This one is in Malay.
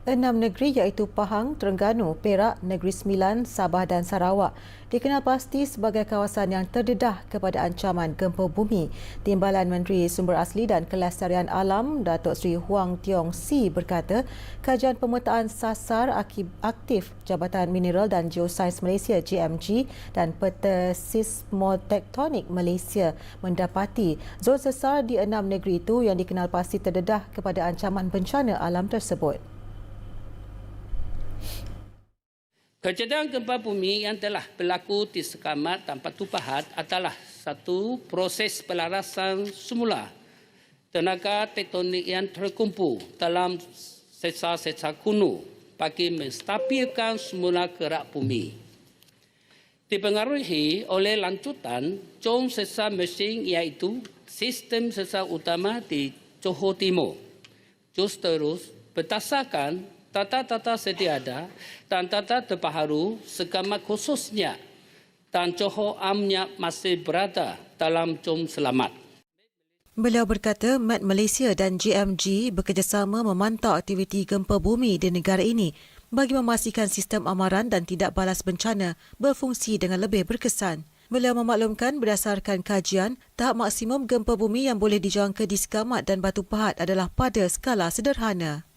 Enam negeri iaitu Pahang, Terengganu, Perak, Negeri Sembilan, Sabah dan Sarawak dikenal pasti sebagai kawasan yang terdedah kepada ancaman gempa bumi. Timbalan Menteri Sumber Asli dan Kelestarian Alam Datuk Seri Huang Tiong Si berkata, kajian pemetaan sasar aktif Jabatan Mineral dan Geosains Malaysia JMG dan Peta Seismotektonik Malaysia mendapati zon sesar di 6 negeri itu yang dikenal pasti terdedah kepada ancaman bencana alam tersebut. Kejadian gempa bumi yang telah berlaku di Sekamat dan Batu Pahat adalah satu proses pelarasan semula tenaga tektonik yang terkumpul dalam sesar-sesar kuno bagi menstabilkan semula gerak bumi. Dipengaruhi oleh lanjutan jom sesar mesin iaitu sistem sesar utama di Johor Timur. Terus berdasarkan tata-tata sedia ada dan tata terbaru Sekamat khususnya dan Johor amnya masih berada dalam jom selamat. Beliau berkata Met Malaysia dan JMG bekerjasama memantau aktiviti gempa bumi di negara ini bagi memastikan sistem amaran dan tidak balas bencana berfungsi dengan lebih berkesan. Beliau memaklumkan berdasarkan kajian, tahap maksimum gempa bumi yang boleh dijangka di Sekamat dan Batu Pahat adalah pada skala sederhana.